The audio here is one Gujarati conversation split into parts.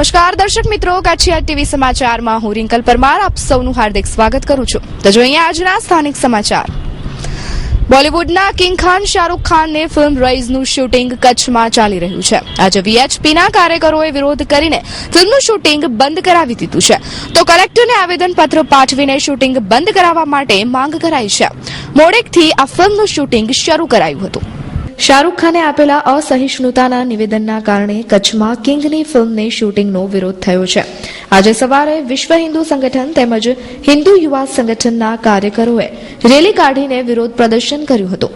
નમસ્કાર દર્શક મિત્રો, કાછિયાદ ટીવી સમાચારમાં હું રિંકલ પરમાર આપ સૌનું હાર્દિક સ્વાગત કરું છું. તો જોઈએ આજના સ્થાનિક સમાચાર. બોલિવૂડના કિંગ ખાન શાહરૂખ ખાનને ફિલ્મ રઈઝનું શૂટિંગ કચ્છમાં ચાલી રહ્યું છે. આજે વીએચપીના કાર્યકરોએ વિરોધ કરીને ફિલ્મનું શૂટિંગ બંધ કરાવી દીધું છે. તો કલેક્ટરને આવેદનપત્ર પાઠવીને શૂટિંગ બંધ કરાવવા માટે માંગ કરાઈ છે. મોડેકથી આ ફિલ્મનું શૂટિંગ શરૂ કરાયું હતું. શાહરૂખ ખાને આપેલા અસહિષ્ણુતાના નિવેદનના કારણે કચ્છમાં કિંગની ફિલ્મની શૂટિંગનો વિરોધ થયો છે. આજે સવારે વિશ્વ હિન્દુ સંગઠન તેમજ હિન્દુ યુવા સંગઠનના કાર્યકરોએ રેલી કાઢીને વિરોધ પ્રદર્શન કર્યું હતું.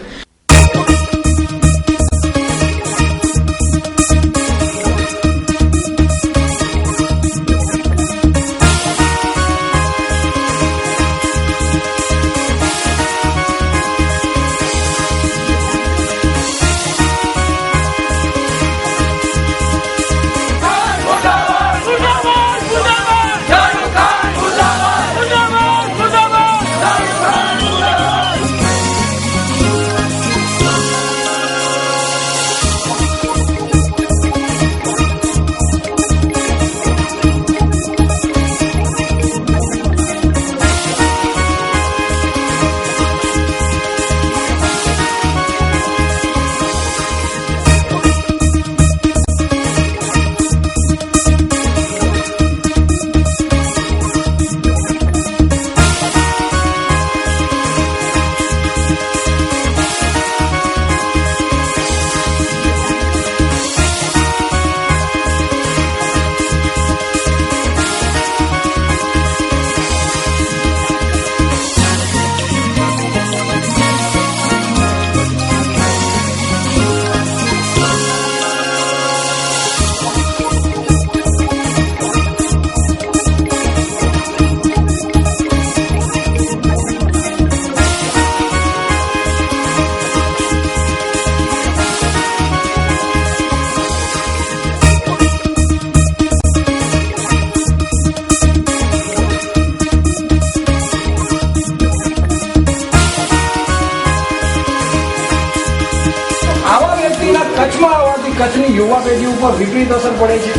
કચ્છમાં આવવાથી કચ્છની યુવા પેઢી ઉપર વિપરીત અસર પડે છે.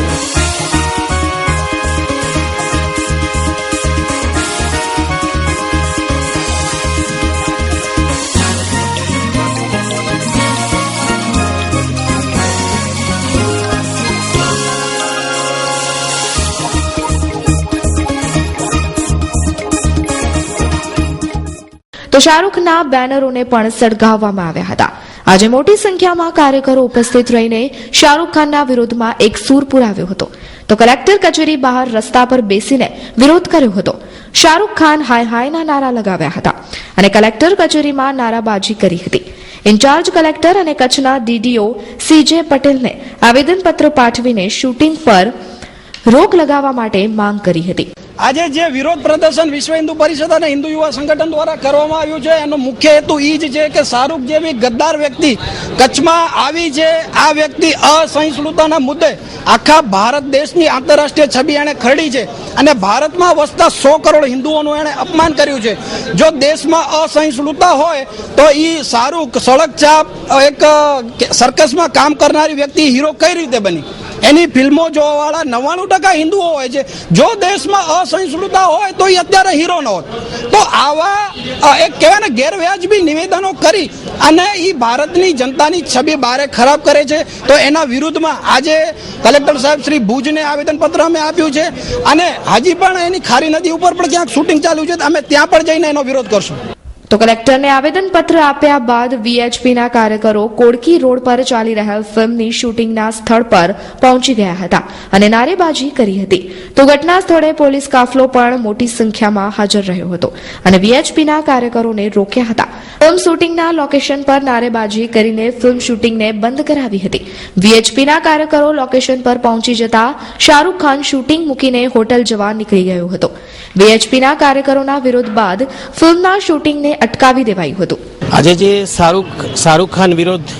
તો શાહરૂખના બેનરોને પણ સળગાવવામાં આવ્યા હતા. આજે મોટી સંખ્યામાં કાર્યકરો ઉપસ્થિત રહીને શાહરૂખ ખાનના વિરોધમાં એક સૂર પુરાવ્યો હતો. તો કલેક્ટર કચેરી બહાર રસ્તા પર બેસીને વિરોધ કર્યો હતો. શાહરૂખ ખાન હાય હાયના નારા લગાવ્યા હતા અને કલેક્ટર કચેરીમાં નારાબાજી કરી હતી. ઇન્ચાર્જ કલેક્ટર અને કચ્છના ડીડીઓ સીજે પટેલને આવેદનપત્ર પાઠવીને શૂટિંગ પર રોક લગાવવા માટે માંગ કરી હતી. આજે જે વિરોધ પ્રદર્શન વિશ્વ હિન્દુ પરિષદ અને હિન્દુ યુવા સંગઠન દ્વારા કરવામાં આવ્યું છે એનો મુખ્ય હેતુ એ જ છે કે શાહરૂખ જેવી ગદ્દાર વ્યક્તિ કચ્છમાં આવી છે. આ વ્યક્તિ અસહિષ્ણુતાના મુદ્દે આખા ભારત દેશની આંતરરાષ્ટ્રીય છબી એણે ખરડી છે અને ભારતમાં વસતા 100 કરોડ હિન્દુઓનું એણે અપમાન કર્યું છે. જો દેશમાં અસહિષ્ણુતા હોય તો એ શાહરૂખ સળગછાપ એક સર્કસમાં કામ કરનારી વ્યક્તિ હીરો કઈ રીતે બની? એની ફિલ્મો જોવાવાળા 99% હિન્દુઓ હોય છે. જો દેશમાં અસહિષ્ણુતા હોય તો એ અત્યારે હીરો ન હોત. તો આવા એક કહેવાય ને ગેરવ્યાજબી નિવેદનો કરી અને એ ભારતની જનતાની છબી બારે ખરાબ કરે છે. તો એના વિરુદ્ધમાં આજે કલેક્ટર સાહેબ શ્રી ભુજને આવેદનપત્ર અમે આપ્યું છે અને હજી પણ એની ખારી નદી ઉપર પણ ક્યાંક શૂટિંગ ચાલ્યું છે. અમે ત્યાં પણ જઈને એનો વિરોધ કરશું. તો કલેક્ટરને આવેદનપત્ર આપ્યા બાદ વીએચપીના કાર્યકરો કોડકી રોડ પર ચાલી રહેલ ફિલ્મની શૂટિંગના સ્થળ પર પહોંચી ગયા હતા અને નારેબાજી કરી હતી. તો ઘટના સ્થળે પોલીસ કાફલો પણ મોટી સંખ્યામાં હાજર રહ્યો હતો અને વીએચપીના કાર્યકરોને રોક્યા હતા. ફિલ્મ શૂટિંગના લોકેશન પર નારેબાજી કરીને ફિલ્મ શૂટિંગને બંધ કરાવી હતી. વીએચપીના કાર્યકરો લોકેશન પર પહોંચી જતા શાહરૂખ ખાન શૂટિંગ મૂકીને હોટલ જવા નીકળી ગયો હતો. વીએચપીના કાર્યકરોના વિરોધ બાદ ફિલ્મના શૂટિંગને અટકાવી દેવાયું હતું. આજે જે શાહરૂખ ખાન વિરોધ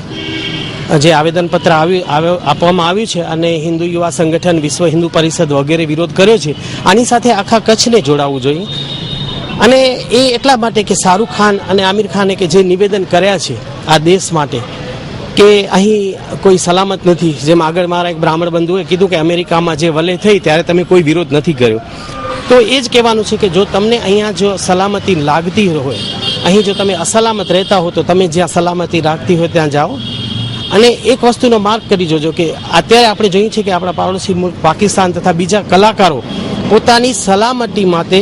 જે આવેદનપત્ર આપવામાં આવ્યું છે અને હિન્દુ યુવા સંગઠન વિશ્વ હિન્દુ પરિષદ વગેરે વિરોધ કર્યો છે, આની સાથે આખા કચ્છને જોડાવવું જોઈએ. અને એ એટલા માટે કે શાહરૂખ ખાન અને આમિર ખાને કે જે નિવેદન કર્યા છે આ દેશ માટે, કે અહીં કોઈ સલામત નથી. જેમ આગળ મારા એક બ્રાહ્મણ બંધુએ કીધું કે અમેરિકામાં જે વલય થઈ ત્યારે તમે કોઈ વિરોધ નથી કર્યો. તો એ જ કહેવાનું છે કે જો તમને અહીંયા જો સલામતી લાગતી હોય, અહીં જો તમે અસલામત રહેતા હો તો તમે જ્યાં સલામતી રાખતી હોય ત્યાં જાઓ. અને એક વસ્તુનો માર્ક કરી જોજો કે અત્યારે આપણે જોઈએ છીએ કે આપણા પાડોશી મુલ્ક પાકિસ્તાન તથા બીજા કલાકારો પોતાની સલામતી માટે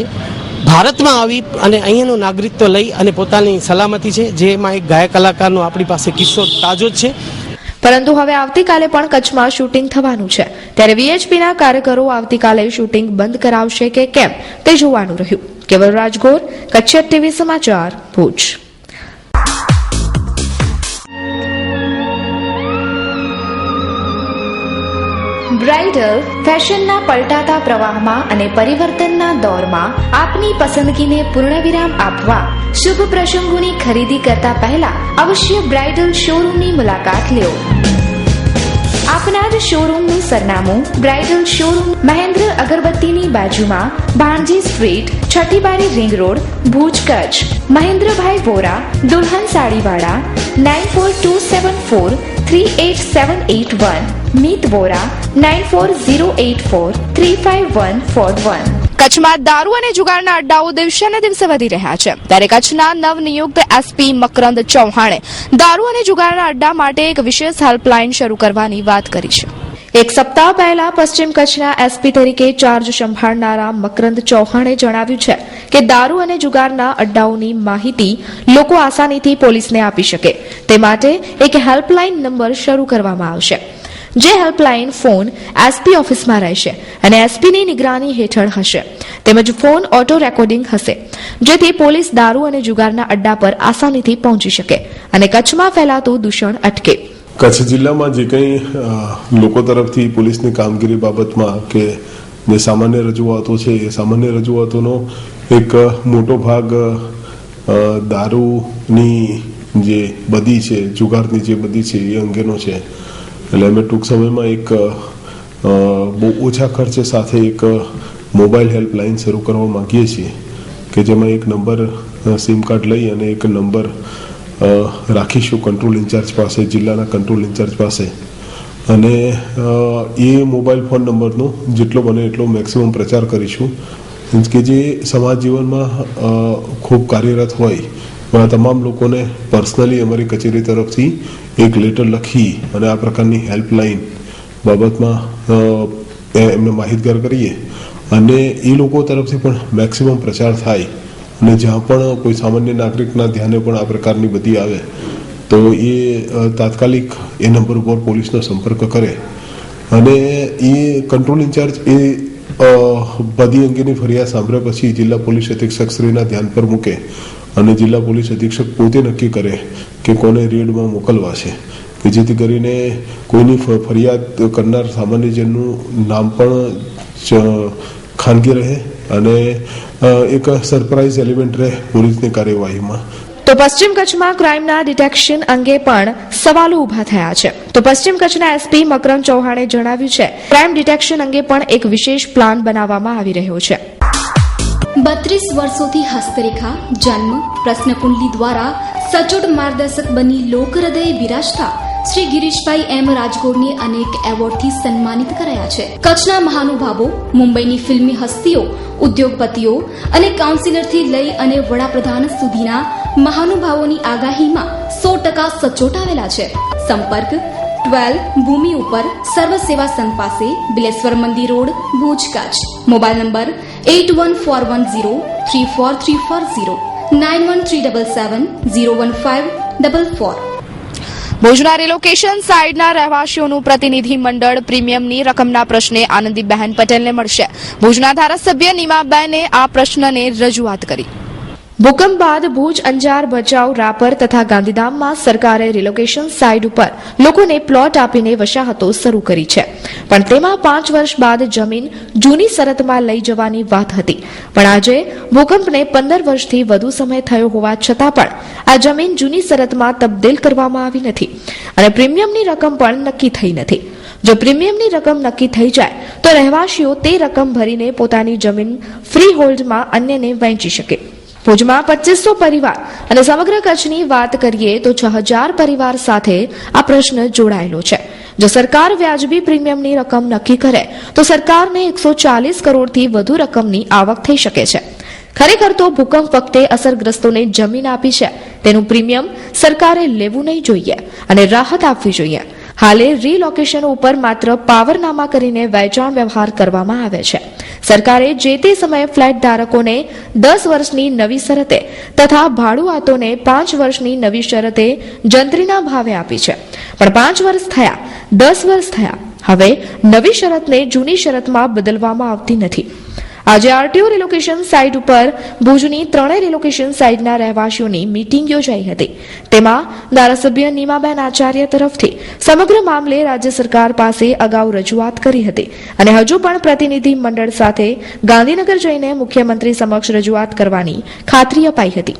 ભારતમાં આવી અને અહીંયાનું નાગરિકત્વ લઈ અને પોતાની સલામતી છે, જેમાં એક ગાયક કલાકારનો આપણી પાસે કિસ્સો તાજો જ છે. પરંતુ હવે આવતીકાલે પણ કચ્છમાં શૂટિંગ થવાનું છે, ત્યારે વીએચપીના કાર્યકરો આવતીકાલે શૂટિંગ બંધ કરાવશે કે કેમ તે જોવાનું રહ્યું. કેવલ રાજગોર, કચ્છ ટીવી સમાચાર, ભુજ. બ્રાઇડલ ફેશનના પલટાતા પ્રવાહમાં અને પરિવર્તનના દોરમાં આપની પસંદગીને પૂર્ણવિરામ આપવા શુભ પ્રસંગોની ખરીદી કરતા પહેલા અવશ્ય બ્રાઇડલ શોરૂમની મુલાકાત લો. આપના જ શોરૂમનું સરનામું બ્રાઇડલ શોરૂમ મહેન્દ્ર અગરબત્તીની બાજુમાં, ભાણજી સ્ટ્રીટ, છઠ્ઠી બારી, રિંગ રોડ, ભુજ, કચ્છ. મહેન્દ્રભાઈ વોરા, દુલ્હન સાડીવાળા, 9427438781. મીત વોરા, 9408435141. કચ્છમાં દારૂ અને જુગારના અડ્ડાઓ દિવસે ને દિવસે વધી રહ્યા છે, ત્યારે કચ્છના નવનિયુક્ત એસપી મકરંદ ચૌહાણે દારૂ અને જુગારના અડ્ડા માટે એક વિશેષ હેલ્પલાઇન શરૂ કરવાની વાત કરી છે. એક સપ્તાહ પહેલા પશ્ચિમ કચ્છના એસપી તરીકે ચાર્જ સંભાળનારા મકરંદ ચૌહાણે જણાવ્યું છે કે દારૂ અને જુગારના અડ્ડાઓની માહિતી લોકો આસાનીથી પોલીસને આપી શકે તે માટે એક હેલ્પલાઇન નંબર શરૂ કરવામાં આવશે. જે હેલ્પલાઇન ફોન એસપી ઓફિસમાં રહેશે અને એસપીની નિગરાની હેઠળ હશે, તેમજ ફોન ઓટો રેકોર્ડિંગ હશે, જેથી પોલીસ દારૂ અને જુગારના અડ્ડા પર આસાનીથી પહોંચી શકે અને કચ્છમાં ફેલાતું દૂષણ અટકે. કચ્છ જિલ્લામાં જે કંઈ લોકો તરફથી પોલીસની કામગીરી બાબતમાં કે જે સામાન્ય રજૂઆતો છે, એ સામાન્ય રજૂઆતોનો એક મોટો ભાગ દારૂની જે બદી છે, જુગારની જે બદી છે એ અંગેનો છે. એટલે અમે ટૂંક સમયમાં એક બહુ ઓછા ખર્ચે સાથે એક મોબાઈલ હેલ્પલાઇન શરૂ કરવા માંગીએ છીએ કે જેમાં એક નંબર સિમ કાર્ડ લઈ અને એક નંબર રાખીશું કંટ્રોલ ઇન્ચાર્જ પાસે, જિલ્લાના કંટ્રોલ ઇન્ચાર્જ પાસે. અને એ મોબાઈલ ફોન નંબરનો જેટલો બને એટલો મેક્સિમમ પ્રચાર કરીશું કે જે સમાજ જીવનમાં ખૂબ કાર્યરત હોય એવા તમામ લોકોને પર્સનલી અમારી કચેરી તરફથી એક લેટર લખી અને આ પ્રકારની હેલ્પલાઇન બાબતમાં એમને માહિતગાર કરીએ અને એ લોકો તરફથી પણ મેક્સિમમ પ્રચાર થાય અને જ્યાં પણ કોઈ સામાન્ય નાગરિકના ધ્યાને પણ આ પ્રકારની બધી આવે તો એ તાત્કાલિક એ નંબર ઉપર પોલીસનો સંપર્ક કરે અને એ કંટ્રોલ ઇન્ચાર્જ એ બધી અંગેની ફરિયાદ સાંભળ્યા પછી જિલ્લા પોલીસ અધિક્ષક શ્રીના ધ્યાન પર મૂકે અને જિલ્લા પોલીસ અધિક્ષક પોતે નક્કી કરે કે કોને રેડમાં મોકલવા છે, કે જેથી કરીને કોઈની ફરિયાદ કરનાર સામાન્યજનનું નામ પણ ખાનગી રહે અને એક સરપ્રાઇઝ એલિમેન્ટ રહે પોલીસની કાર્યવાહીમાં. તો પશ્ચિમ કચ્છમાં ક્રાઇમના ડિટેક્શન અંગે પણ સવાલો ઉભા થયા છે. તો પશ્ચિમ કચ્છના એસપી મકરંદ ચૌહાણે જણાવ્યું છે ક્રાઇમ ડિટેક્શન અંગે પણ એક વિશેષ પ્લાન બનાવવામાં આવી રહ્યો છે. 32 વર્ષોથી હસ્તરેખા, જન્મ, પ્રશ્નકુંડલી દ્વારા સચોટ માર્ગદર્શક બની લોકહૃદયે બિરાજતા શ્રી ગિરીશભાઈ એમ રાજગોરની અનેક એવોર્ડથી સન્માનિત કરાયા છે. કચ્છના મહાનુભાવો, મુંબઈની ફિલ્મી હસ્તીઓ, ઉદ્યોગપતિઓ અને કાઉન્સિલરથી લઈ અને વડાપ્રધાન સુધીના મહાનુભાવોની આગાહીમાં 100% સચોટ આવેલા છે. સંપર્ક 12 ભૂમિ ઉપર સર્વ સેવા સંઘ પાસે, બિલેશ્વર મંદિર road, Bhuj, Kutch. Mobile number 8141034340 9137701544. ભુજના રિલોકેશન સાઇડના રહેવાસીઓનું પ્રતિનિધિ મંડળ પ્રીમિયમની રકમના પ્રશ્ને આનંદીબહેન પટેલને મળશે. ભુજના ધારાસભ્ય નીમાબેને આ પ્રશ્નને રજૂઆત કરી. ભૂકંપ બાદ ભુજ, અંજાર, ભચાઉ, રાપર તથા ગાંધીધામમાં સરકારે રિલોકેશન સાઇટ ઉપર લોકોને પ્લોટ આપીને વસાહતો શરૂ કરી છે, પણ તેમાં 5 વર્ષ બાદ જમીન જૂની શરતમાં લઈ જવાની વાત હતી. પણ આજે ભૂકંપને 15 વર્ષથી વધુ સમય થયો હોવા છતાં પણ આ જમીન જૂની શરતમાં તબદીલ કરવામાં આવી નથી અને પ્રીમિયમની રકમ પણ નક્કી થઈ નથી. જો પ્રીમિયમની રકમ નક્કી થઈ જાય તો રહેવાસીઓ તે રકમ ભરીને પોતાની જમીન ફ્રી હોલ્ડમાં અન્યને વહેંચી શકે. ભુજમાં 2500 પરિવાર અને સમગ્ર કચ્છની વાત કરીએ તો 6000 પરિવાર સાથે આ પ્રશ્ન જોડાયેલો છે. જો સરકાર વ્યાજબી પ્રીમિયમની રકમ નક્કી કરે તો સરકારને 140 કરોડથી વધુ રકમની આવક થઈ શકે છે. ખરેખર તો ભૂકંપ વખતે અસરગ્રસ્તોને જમીન આપી છે તેનું પ્રીમિયમ સરકારે લેવું નહીં જોઈએ અને રાહત આપવી જોઈએ. હાલે રીલોકેશન ઉપર માત્ર પાવરનામા કરીને વેચાણ વ્યવહાર કરવામાં આવે છે. સરકારે જે તે સમયે ફ્લેટ ધારકોને 10 વર્ષની નવી શરતે તથા ભાડુઆતોને 5 વર્ષની નવી શરતે જંત્રીના ભાવે આપી છે. પણ 5 વર્ષ થયા, 10 વર્ષ થયા, હવે નવી શરતને જૂની શરતમાં બદલવામાં આવતી નથી. આજે આરટીઓ રિલોકેશન સાઇટ ઉપર ભુજની 3 રિલોકેશન સાઇટના રહેવાસીઓની મીટિંગ યોજાઈ હતી. તેમાં ધારાસભ્ય નીમાબેન આચાર્ય તરફથી સમગ્ર મામલે રાજ્ય સરકાર પાસે અગાઉ રજૂઆત કરી હતી અને હજુ પણ પ્રતિનિધિ મંડળ સાથે ગાંધીનગર જઈને મુખ્યમંત્રી સમક્ષ રજૂઆત કરવાની ખાતરી અપાઈ હતી.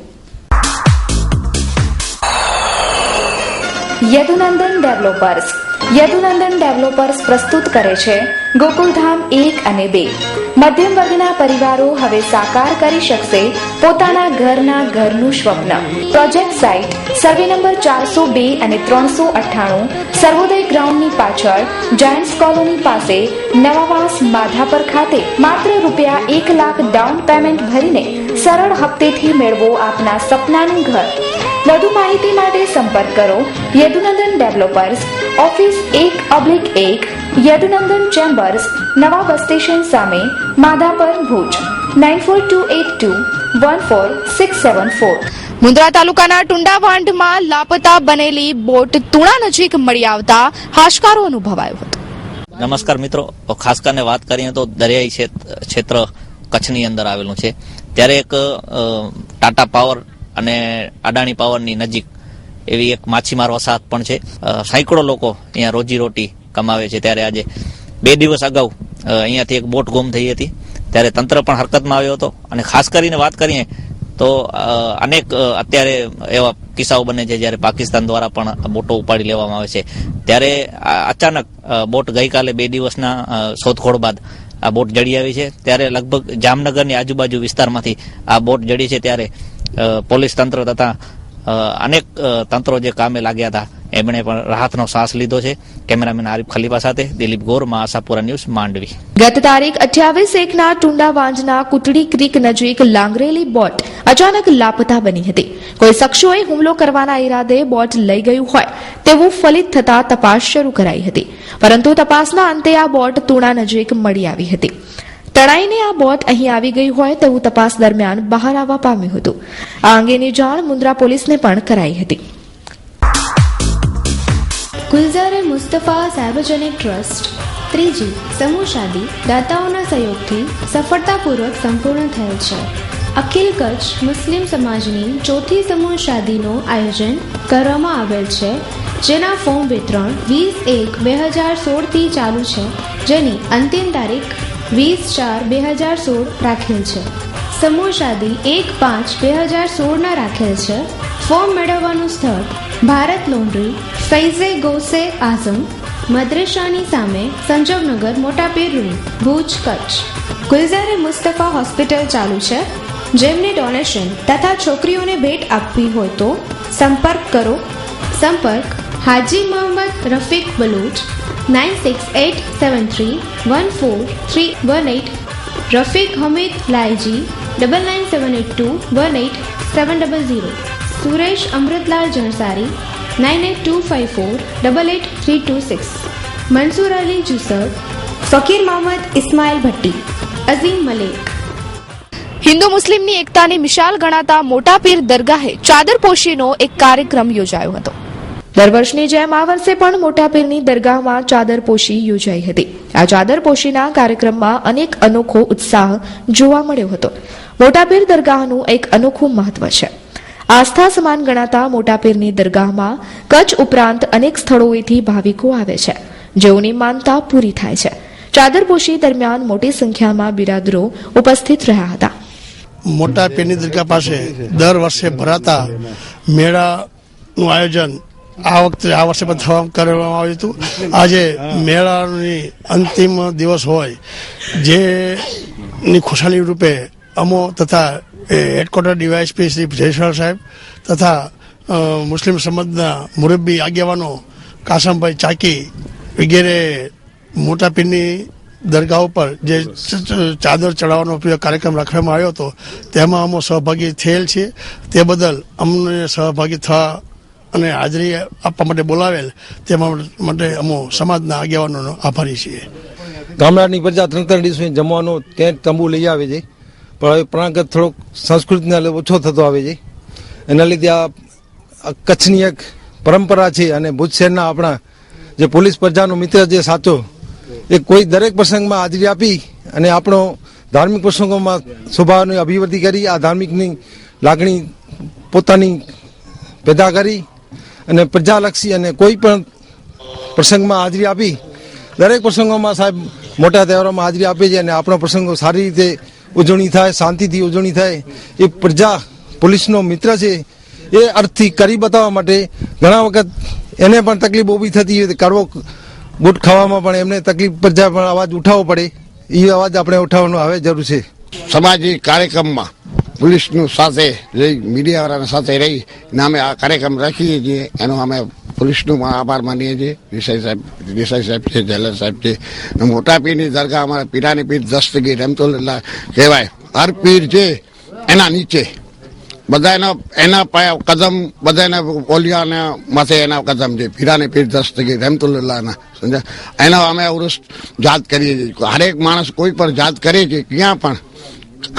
યદુનંદન ડેવલપર્સ પ્રસ્તુત કરે છે ગોકુલધામ 1 અને 2. મધ્યમ વર્ગના પરિવારો હવે સાકાર કરી શકશે પોતાના ઘરનું સ્વપ્ન. પ્રોજેક્ટ સાઇટ સર્વે નંબર 402 અને 398 સર્વોદય ગ્રાઉન્ડની પાછળ જાયન્ટ્સ કોલોની પાસે નવાવાસ માધાપર ખાતે માત્ર ₹1 લાખ ડાઉન પેમેન્ટ ભરીને સરળ હપ્તેથી મેળવો આપના સપનાનું ઘર. વધુ માહિતી માટે સંપર્ક કરો Yadunandan developers, office 1/1, Yadunandan chambers, નવા બસ સ્ટેશન સામે, માધાપર, ભુજ 9482144674. મુન્દ્રા તાલુકાના ટુંડાવાંઢમાં લાપતા બનેલી બોટ તુણા નજીક મળી આવતા હાશકારો અનુભવાયો હતો. નમસ્કાર મિત્રો, ખાસ કરીને વાત કરીએ તો દરિયાઈ ક્ષેત્ર કચ્છની અંદર આવેલું છે. ત્યારે એક ટાટા પાવર અને અડાણી પાવરની નજીક એવી એક માછીમાર વસાહત પણ છે. સેંકડો લોકો અહીંયા રોજીરોટી કમાવે છે. ત્યારે આજે 2 દિવસ અગાઉ અહીંયાથી એક બોટ ગુમ થઈ હતી. ત્યારે તંત્ર પણ હરકતમાં આવ્યો હતો અને ખાસ કરીને વાત કરીએ તો અનેક અત્યારે એવા કિસ્સાઓ બને છે જ્યારે પાકિસ્તાન દ્વારા પણ બોટો ઉપાડી લેવામાં આવે છે. ત્યારે અચાનક બોટ ગઈકાલે 2 દિવસના શોધખોળ બાદ આ બોટ જડી આવી છે. ત્યારે લગભગ જામનગરની આજુબાજુ વિસ્તારમાંથી આ બોટ જડી છે. ત્યારે પોલીસ તંત્ર તથા અનેક તંત્રો જે કામે લાગ્યા હતા એમણે પણ રાહતનો શ્વાસ લીધો છે. કેમેરામેન આરિફ ખલીફા સાથે દિલીપ ગોર, આશાપુરા ન્યૂઝ, માંડવી. ગત તારીખ 28/1ના ટુંડાવાંજના કુટડી ક્રીક નજીક લાંગરેલી બોટ અચાનક લાપતા બની હતી. કોઈ શખ્સોએ હુમલો કરવાના ઈરાદે બોટ લઈ ગયું હોય તેવું ફલિત થતા તપાસ શરૂ કરાઈ હતી. પરંતુ તપાસના અંતે આ બોટ તુણા નજીક મળી આવી હતી. તણાઈને આ બોટ અહીં આવી ગઈ હોય તેવું તપાસ દરમિયાન બહાર આવવા પામ્યું હતું. આ અંગેની જાણ મુન્દ્રા પોલીસને પણ કરાઈ હતી. ગુલઝાર મુસ્તફા સાર્વજનિક ટ્રસ્ટ 3G સમૂહ શાદી દાતાઓના સહયોગથી સફળતાપૂર્વક સંપૂર્ણ થયેલ છે. અખિલ કચ્છ મુસ્લિમ સમાજની ચોથી સમૂહ શાદીનું આયોજન કરવામાં આવેલ છે, જેના ફોર્મ વિતરણ 20/1/2016થી ચાલુ છે, જેની અંતિમ તારીખ 20/4/2016 રાખેલ છે. સમૂહ શાદી 1/5/2016ના રાખેલ છે. ફોર્મ મેળવવાનું સ્થળ ભારત લોન્ડ્રી, ફૈઝે ગૌસે આઝમ, મદ્રેસાની સામે, સંજોગનગર, મોટાપીર રોડ, ભુજ, કચ્છ. ગુલઝારે મુસ્તફા હોસ્પિટલ ચાલુ છે. જેમને ડોનેશન તથા છોકરીઓને ભેટ આપવી હોય તો સંપર્ક કરો. સંપર્ક હાજી મોહમ્મદ રફીક બલુચ 9687314318, રફીક હમીદ લાયજી 9978218700, સુરેશ અમૃતલાલ જણસારી 9825488326, મંસૂર અલી જુસર, ફકીર મોહમ્મદ ઇસ્માઇલ ભટ્ટી, અઝીમ મલેક. હિન્દુ મુસ્લિમની એકતાની મિસાલ ગણાતા મોટાપીર દરગાહે ચાદરપોશીનો એક કાર્યક્રમ યોજાયો હતો. દર વર્ષની જેમ આ વર્ષે પણ મોટાપીરની દરગાહમાં ચાદરપોશી યોજાઈ હતી. આ ચાદરપોશીના કાર્યક્રમમાં અનેક અનોખો ઉત્સાહ જોવા મળ્યો હતો. મોટાપીર દરગાહનું એક અનોખું મહત્વ છે. આસ્થા સમાન ગણાતા મોટાપીરની દરગાહમાં કચ્છ ઉપરાંત અનેક સ્થળોએથી ભાવિકો આવે છે, જેઓની માનતા પૂરી થાય છે. ચાદરપોશી દરમિયાન મોટી સંખ્યામાં બિરાદરો ઉપસ્થિત રહ્યા હતા. મોટા પીરની દરગાહ પાસે દર વર્ષે ભરાતા મેળાનું આયોજન આ વર્ષે પણ કરવામાં આવ્યું હતું. આજે મેળાની અંતિમ દિવસ હોય જેની ખુશાલી રૂપે અમો તથા હેડક્વાર્ટર ડીવાયએસપી શ્રી જયસ્વાલ સાહેબ તથા મુસ્લિમ સમાજના મુરબ્બી આગેવાનો કાસમભાઈ ચાકી વગેરે મોટા પીરની દરગાહ ઉપર જે ચાદર ચડાવવાનો કાર્યક્રમ રાખવામાં આવ્યો હતો તેમાં અમે સહભાગી થયેલ છીએ. તે બદલ અમને સહભાગી થવા અને હાજરી આપવા માટે બોલાવેલ તે માટે અમે સમાજના આગેવાનોનો આભારી છીએ. ગામડાની પ્રજા 3 દિવસની જમવાનો ત્યાં તંબુ લઈ આવે છે, પણ હવે પરંપરાગત થોડોક સંસ્કૃતિના ઓછો થતો આવે છે. એના લીધે આ કચ્છની એક પરંપરા છે અને ભુજ શહેરના આપણા જે પોલીસ પ્રજાનો મિત્ર જે સાચો એ કોઈ દરેક પ્રસંગમાં હાજરી આપી અને આપણો ધાર્મિક પ્રસંગોમાં સ્વભાવની અભિવૃદ્ધિ કરી આ ધાર્મિકની લાગણી પોતાની પેદા કરી અને પ્રજાલક્ષી અને કોઈ પણ પ્રસંગમાં હાજરી આપી દરેક પ્રસંગોમાં સાહેબ મોટા તહેવારોમાં હાજરી આપે છે અને આપણો પ્રસંગો સારી રીતે ઉજવણી થાય, શાંતિથી ઉજવણી થાય એ પ્રજા પોલીસનો મિત્ર છે એ અર્થથી કરી બતાવવા માટે ઘણા વખત એને પણ તકલીફ ઊભી થતી હોય કરવો ગુટ ખાવામાં પણ એમને તકલીફ પ્રજા પણ અવાજ ઉઠાવવો પડે એ અવાજ આપણે ઉઠાવવાનો હવે જરૂર છે. સામાજિક કાર્યક્રમમાં પોલીસનું સાથે રહી મીડિયાવાળાના સાથે રહી ને અમે આ કાર્યક્રમ રાખીએ છીએ એનો અમે પોલીસનો આભાર માનીએ છીએ. દેસાઈ સાહેબ છે, જેલર સાહેબ છે. મોટા પીરની દરગાહ અમારા પીરાની પીર દસ્તગીર રહેમતુલ્લાહ કહેવાય. હર પીર છે એના નીચે બધા એના કદમ બધા ઓલિયાના માથે એના કદમ છે. પીરાની પીર દસ્તગીર રહેમતુલ્લાહના સમજ્યા એના અમે ઉર્સ યાદ કરીએ છીએ. હરેક માણસ કોઈ પણ યાદ કરે છે ક્યાં પણ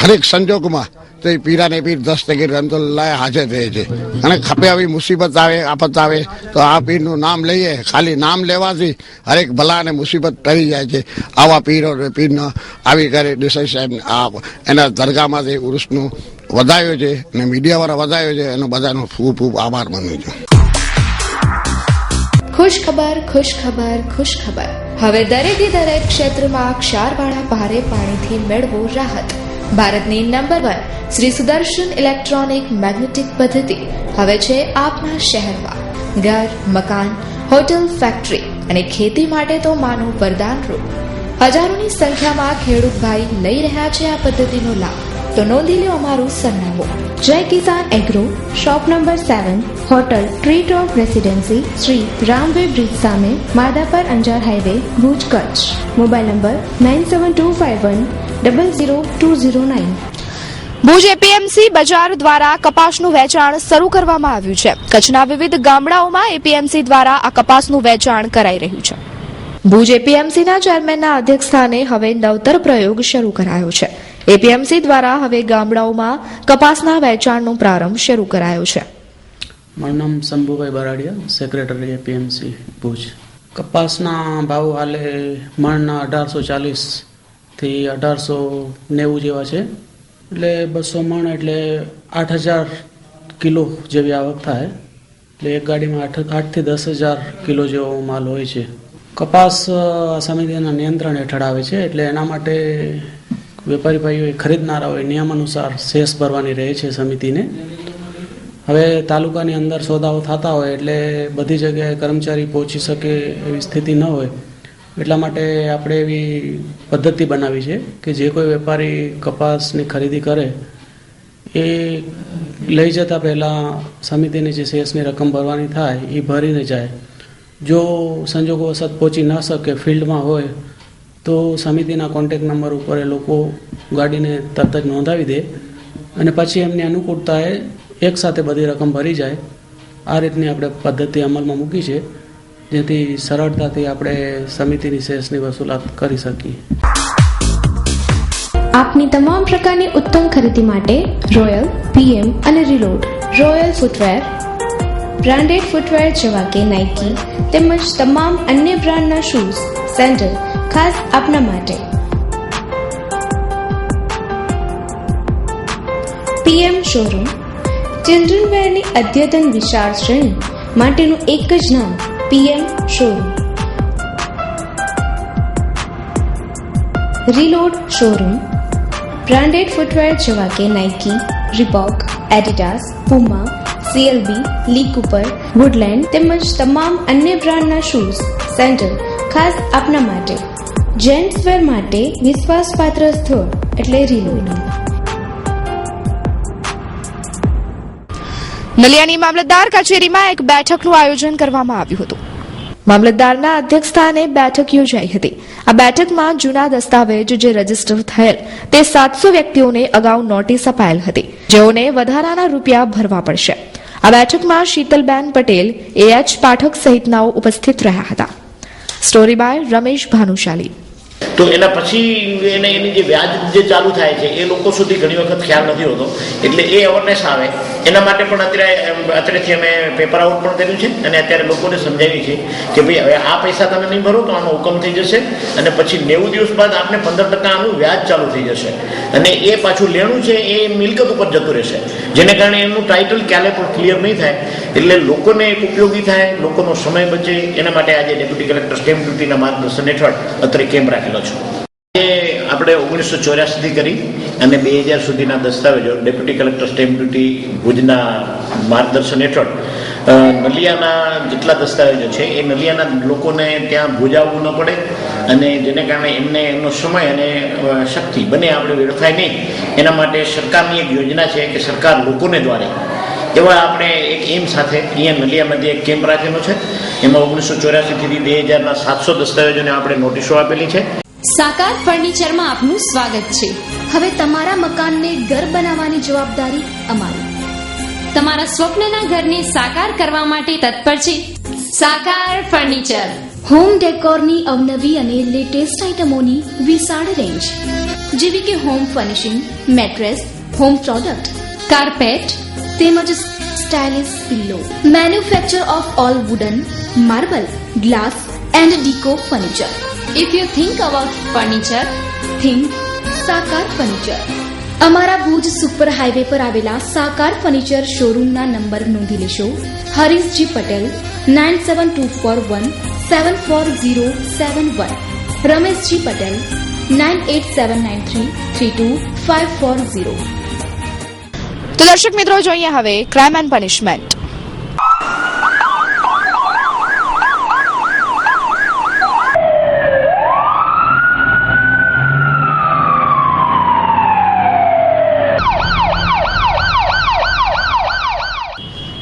હરેક સંજોગમાં તો એ પીરાને પીર દસ્તગીર રહેમતુલ્લાહ હાજર રહે છે. અને ખપે આવી મુસીબત આવે આફત આવે તો આ પીરનું નામ લઈએ, ખાલી નામ લેવાથી હરેક ભલા અને મુસીબત ટળી જાય છે. આવા પીરનો આવી કરે દેસાઈ સાહેબ એના દરગાહમાંથી ઉર્સનું વધાયો છે અને મીડિયાવાળા વધાયો છે એનો બધાનો ખૂબ ખૂબ આભાર માનું છું. ખુશ ખબર, ખુશ ખબર, ખુશ ખબર. હવે દરેકે દરેક ક્ષેત્રમાં ક્ષારવાળા ભારે પાણીથી મેળવો રાહત. ભારતની number 1 Shri Sudarshan electronic magnetic પદ્ધતિ હવે છે આપના શહેરમાં. ઘર, મકાન, હોટલ, ફેક્ટરી અને ખેતી માટે તો માનો વરદાનરૂપ. હજારોની સંખ્યામાં ખેડૂત ભાઈ લઈ રહ્યા છે આ પદ્ધતિનો લાભ. તો નોંધી લો અમારું સરનામું: Jai Kisan agro, shop number 7, hotel tree top residency, Shri રામવે બ્રિજ સામે, Madhapar Anjar highway, Bhuj, Kutch. Mobile number 9725100209. Bhuj APMC બજાર દ્વારા કપાસનું વેચાણ શરૂ કરવામાં આવ્યું છે. કચ્છના વિવિધ ગામડાઓમાં એપીએમસી દ્વારા આ કપાસનું વેચાણ કરાઈ રહ્યું છે. ભુજ એપીએમસીના ચેરમેનના અધ્યક્ષસ્થાને હવે નવતર પ્રયોગ શરૂ કરાયો છે. એપીએમસી દ્વારા હવે ગામડાઓમાં કપાસના વેચાણનો પ્રારંભ શરૂ કરાયો છે. મારું નામ શંભુભાઈ બરાડિયા, સેક્રેટરી એપીએમસી ભુજ. કપાસના ભાવ હાલે મણના 1840 થી 1890 જેવા છે. એટલે 200 મણ એટલે 8000 કિલો જેવી આવક થાય. એટલે એક ગાડીમાં 8 થી 10,000 કિલો જેવો માલ હોય છે. કપાસ સમિતિના નિયંત્રણ હેઠળ આવે છે. એટલે એના માટે વેપારી ભાઈઓએ ખરીદનારાઓએ નિયમ અનુસાર સેસ ભરવાની રહે છે સમિતિને. હવે તાલુકાની અંદર સોદાઓ થતા હોય એટલે બધી જગ્યાએ કર્મચારી પહોંચી શકે એવી સ્થિતિ ન હોય. એટલા માટે આપણે એવી પદ્ધતિ બનાવી છે કે જે કોઈ વેપારી કપાસની ખરીદી કરે એ લઈ જતા પહેલાં સમિતિની જે સેસની રકમ ભરવાની થાય એ ભરીને જાય. જો સંજોગોવશત પહોંચી ન શકે, ફિલ્ડમાં હોય, તો સમિતિના કોન્ટેક નંબર ઉપર એ લોકો ગાડીને તરત જ નોંધાવી દે અને પછી એમની અનુકૂળતાએ એકસાથે બધી રકમ ભરી જાય. આ રીતની આપણે પદ્ધતિ અમલમાં મૂકી છે, જેથી સરળતાથી આપણે સમિતિની સેસની વસૂલાત કરી શકીએ. આપની તમામ પ્રકારની ઉત્તમ ખરીદી માટે રોયલ, પીએમ અને reload, royal footwear, branded footwear જેવા કે નાઇકી તેમજ તમામ અન્ય બ્રાન્ડના શૂઝ, સેન્ડલ ખાસ આપના માટે. પીએમ શોરૂમ ચિલ્ડ્રન વેરની અદ્યતન વિશાળ શ્રેણી માટેનું એક જ નામ, PM showroom. Reload showroom branded footwear જેવા કે નાઇકી, રિબોક, એડિડાસ, પુમા, CLB, લી કૂપર, વુડલેન્ડ તેમજ તમામ અન્ય બ્રાન્ડના શૂઝ, સેન્ડલ ખાસ આપના માટે. જેન્ટ્સ વેર માટે વિશ્વાસપાત્ર સ્થળ એટલે રીલોડ. નલિયાની મામલતદાર કચેરીમાં એક બેઠકનું આયોજન કરવામાં આવ્યું હતું. મામલતદારના અધ્યક્ષસ્થાને બેઠક યોજાઈ હતી. આ બેઠકમાં જૂના દસ્તાવેજ જે રજીસ્ટર થયેલ તે 700 વ્યક્તિઓને અગાઉ નોટિસ અપાયેલ હતી, જેઓને વધારાના રૂપિયા ભરવા પડશે. આ બેઠકમાં શીતલબેન પટેલ, AH પાઠક સહિતનાઓ ઉપસ્થિત રહ્યા હતા. Story by Ramesh Bhanushali. તો એના પછી એની જે વ્યાજ જે ચાલુ થાય છે એ લોકો સુધી ઘણી વખત ખ્યાલ નથી હોતો, એટલે એ અવેરનેસ આવે એના માટે પણ અત્યારેથી અમે પેપર આઉટ પણ કર્યું છે અને અત્યારે લોકોને સમજાવી છે કે ભાઈ હવે આ પૈસા તમે નહીં ભરો તો આનો હુકમ થઈ જશે અને પછી 90 દિવસ બાદ આપને 15% આનું વ્યાજ ચાલુ થઈ જશે અને એ પાછું લેણું છે એ મિલકત ઉપર જતું રહેશે, જેને કારણે એનું ટાઇટલ ક્યારે પણ ક્લિયર નહીં થાય. એટલે લોકોને એક ઉપયોગી થાય, લોકોનો સમય બચે, એના માટે આજે ડેપ્યુટી કલેક્ટર સ્ટેમ્પ ડ્યુટીના માર્ગદર્શન હેઠળ અત્યારે કેમ્પ રાખેલો છે. આપણે 1984 થી કરી અને 2000 સુધીના દસ્તાવેજો ડેપ્યુટી કલેક્ટર સ્ટેમ્પ ડ્યુટી ભુજના માર્ગદર્શન હેઠળ નલિયાના જેટલા દસ્તાવેજો છે એ નલિયાના લોકોને ત્યાં ભુજ આવવું ન પડે અને જેને કારણે એમને એમનો સમય અને શક્તિ બંને આપણે વેડફાય નહીં, એના માટે સરકારની એક યોજના છે કે સરકાર લોકોને દ્વારે એવા આપણે એક એમ સાથે અહીંયા નલિયામાંથી એક કેમ્પ રાખેલો છે. એમાં 1984 થી 2000ના 700 દસ્તાવેજોને આપણે નોટિસો આપેલી છે. સાકાર ફર્નિચરમાં આપનું સ્વાગત છે. હવે તમારા મકાનને ઘર બનાવવાની જવાબદારી અમારી. તમારા સ્વપ્નના ઘરને સાકાર કરવા માટે તત્પર છે સાકાર ફર્નિચર. હોમ ડેકોરની અવનવી અને લેટેસ્ટ આઇટમોની વિશાળ રેન્જ, જેવી કે home furnishing, mattress, home product, carpet તેમજ stylish pillow. Manufacture of all wooden, marble, glass and deco furniture. If you think about furniture, think Sakar furniture. અમારા ભુજ સુપર હાઈવે પર આવેલા સાકાર ફર્નિચર શોરૂમના નંબર નોંધી લેશો. હરીશજી પટેલ 9724174071, રમેશજી પટેલ 9879332540. તો દર્શક મિત્રો, જોઈએ હવે ક્રાઇમ એન્ડ પનિશમેન્ટ.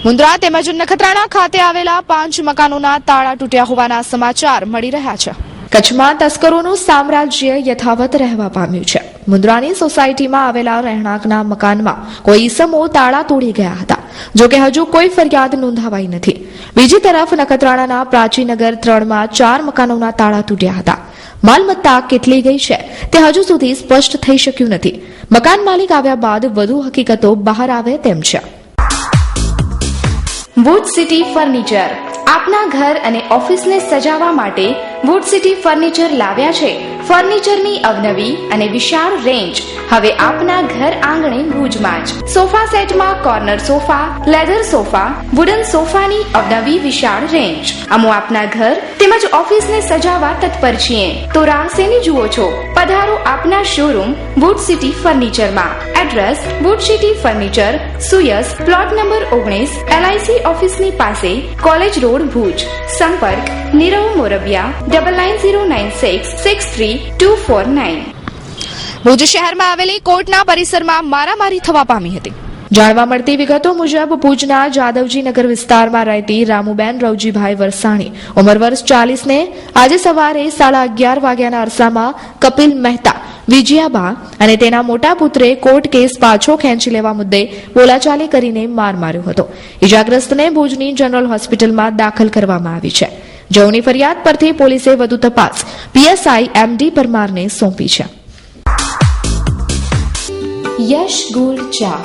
મુન્દ્રા તેમજ નખત્રાણા ખાતે આવેલા 5 મકાનોના તાળા તૂટ્યા હોવાના સમાચાર મળી રહ્યા છે. કચ્છમાં તસ્કરોનું સામ્રાજ્ય યથાવત રહેવા પામ્યું છે. મુન્દ્રાની સોસાયટીમાં આવેલા રહેણાંકના મકાનમાં કોઈ ઈસમો તાળા તોડી ગયા હતા, જોકે હજુ કોઈ ફરિયાદ નોંધાવાઈ નથી. બીજી તરફ નખત્રાણાના પ્રાચીનગર 3માં 4 મકાનોના તાળા તૂટ્યા હતા. માલમત્તા કેટલી ગઈ છે તે હજુ સુધી સ્પષ્ટ થઈ શક્યું નથી. મકાન માલિક આવ્યા બાદ વધુ હકીકતો બહાર આવે તેમ છે. વુડ સિટી ફર્નિચર આપના ઘર અને ઓફિસને સજાવવા માટે વુડ સિટી ફર્નિચર લાવ્યા છે ફર્નિચરની અવનવી અને વિશાળ રેન્જ. હવે આપના ઘર આંગણે ભુજમાં જ સોફા સેટમાં corner sofa, leather sofa, wooden સોફાની અવનવી વિશાળ રેન્જ. અમો આપના ઘર તેમજ ઓફિસને સજાવવા તત્પર છીએ. તો રાહ શેની જુઓ છો? પધારો આપના શોરૂમ વુડ સિટી ફર્નિચરમાં. એડ્રેસ વુડ સિટી ફર્નિચર, સુયસ, પ્લોટ નંબર 19, LIC ઓફિસની પાસે, કોલેજ રોડ, ભુજ. સંપર્ક નીરવ મોરબિયા 9909663249. ભુજ શહેરમાં આવેલી કોર્ટના પરિસરમાં મારામારી થવા પામી હતી. જાણવા મળતી વિગતો મુજબ ભુજના જાદવજી નગર વિસ્તારમાં રહેતી રામુબેન રવજીભાઈ વરસાણી, ઉંમર વર્ષ 40 ને આજે સવારે 11:30 વાગ્યાના અરસામાં કપિલ મહેતા, વિજયાબા અને તેના મોટા પુત્રે કોર્ટ કેસ પાછો ખેંચી લેવા મુદ્દે બોલાચાલી કરીને માર માર્યો હતો. ઇજાગ્રસ્તને ભુજની જનરલ હોસ્પિટલમાં દાખલ કરવામાં આવી છે. જેઓની ફરિયાદ પરથી પોલીસે વધુ તપાસ PSI MD પરમારને સોંપી છે. યશ ગોલ્ડ ચા,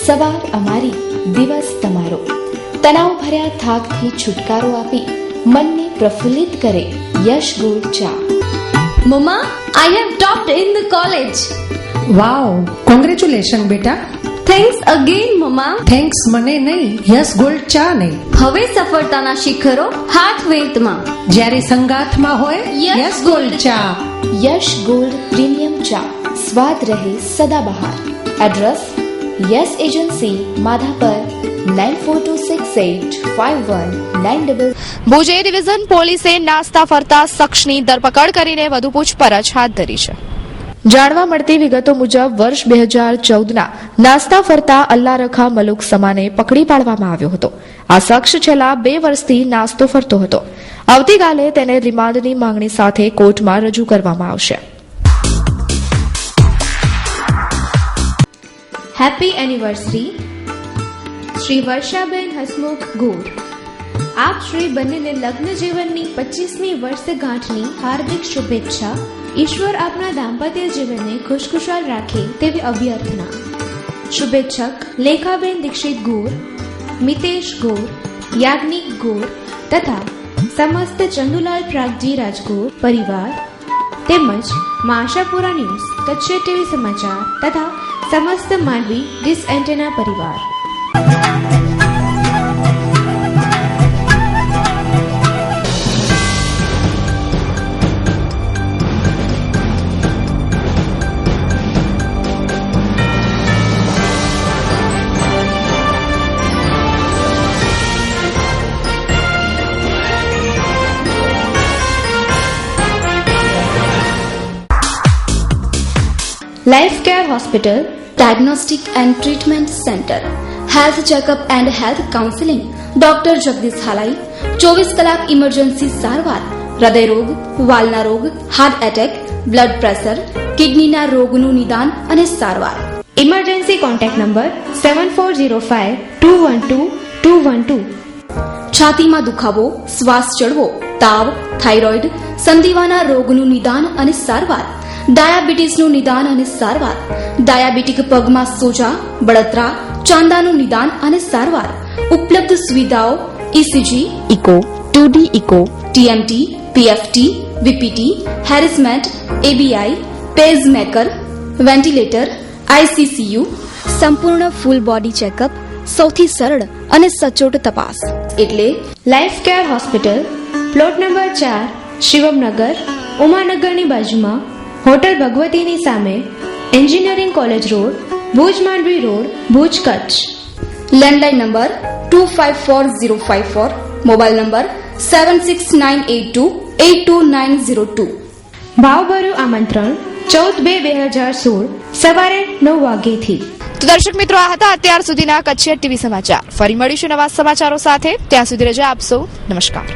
સવાર અમારી, દિવસ તમારો. તણાવ ભર્યા થાકથી છુટકારો આપી મનને પ્રફુલ્લિત કરે યશ ગોલ્ડ ચા. Mamma, I have topped in the college. Wow, congratulation બેટા. Thanks again, mamma. થેન્ક્સ મને નહીં, યશ ગોલ્ડ ચા ને. હવે સફળતાના શિખરો હાથ વેંતમાં. જ્યારે સંગાથમાં હોય યશ ગોલ્ડ ચા. યશ ગોલ્ડ પ્રીમિયમ ચા, સ્વાદ રહે સદાબહાર. Address yes agency, Madhapar 94268519. Bhuj A division પોલીસે નાસ્તા ફરતા શખ્સની ધરપકડ કરીને વધુ પૂછપરછ હાથ ધરી છે. જાણવા મળતી વિગતો મુજબ વર્ષ 2014ના નાસ્તા ફરતા અલ્લારખા મલુક સમાને પકડી પાડવામાં આવ્યો હતો. આ શખ્સ છેલ્લા 2 વર્ષથી નાસ્તો ફરતો હતો. આવતીકાલે તેને રિમાન્ડની માંગણી સાથે કોર્ટમાં રજૂ કરવામાં આવશે. હેપી એનિવર્સરી શ્રી વર્ષાબેન હસમુખ ગોર. આપ શ્રી બંનેને લગ્ન જીવનની 25મી વર્ષગાંઠની હાર્દિક શુભેચ્છા. ઈશ્વર આપના દાંપત્ય જીવનને ખુશખુશાલ રાખે તેવી અભ્યર્થના. શુભેચ્છક લેખાબેન દીક્ષિત ગોર, મિતેશ ગોર, યાજ્ઞિક ગોર તથા સમસ્ત ચંદુલાલ પ્રાગજી રાજગોર પરિવાર તેમજ મા આશાપુરા ન્યૂઝ, કચ્છ ટીવી સમાચાર તથા સમસ્ત માંડવી ડિસ એન્ટેના પરિવાર. Life care hospital, diagnostic and treatment centre, health checkup and health counselling. Doctor Jagdish Halai 24 કલાક ઇમરજન્સી સારવાર. હૃદયરોગ, વાલના રોગ, હાર્ટ એટેક, બ્લડ પ્રેશર, કિડનીના રોગનું નિદાન અને સારવાર. Emergency contact number 7405212212. છાતીમાં દુખાવો, શ્વાસ ચડવો, તાવ, થાઇરોઇડ, સંધિવાના રોગનું નિદાન અને સારવાર. ડાયાબિટીસનું નિદાન અને સારવાર. ડાયાબિટીક પગમાં સોજા, બળતરા, ચાંદાનું નિદાન અને સારવાર. ઉપલબ્ધ સુવિધાઓ ECG, echo, 2D echo, TMT, PFT, VPT, હેરિસમેન્ટ, એબીઆઈ, પેસમેકર, વેન્ટિલેટર, આઈસીસીયુ. સંપૂર્ણ ફૂલ બોડી ચેકઅપ, સૌથી સરળ અને સચોટ તપાસ એટલે life care hospital, plot number 4, શિવમનગર, ઉમાનગરની બાજુમાં, હોટલ ભગવતીની સામે, engineering college road, Bhuj Mandvi road, Bhuj Kutch. Landline number 254054, mobile number 7698282902. ભાવભર્યું આમંત્રણ 14/2/2016 સવારે 9 વાગ્યેથી. તો દર્શક મિત્રો, આ હતા અત્યાર સુધીના કચ્છ ટીવી સમાચાર. ફરી મળીશું નવા સમાચારો સાથે. ત્યાં સુધી રજા આપશો. નમસ્કાર.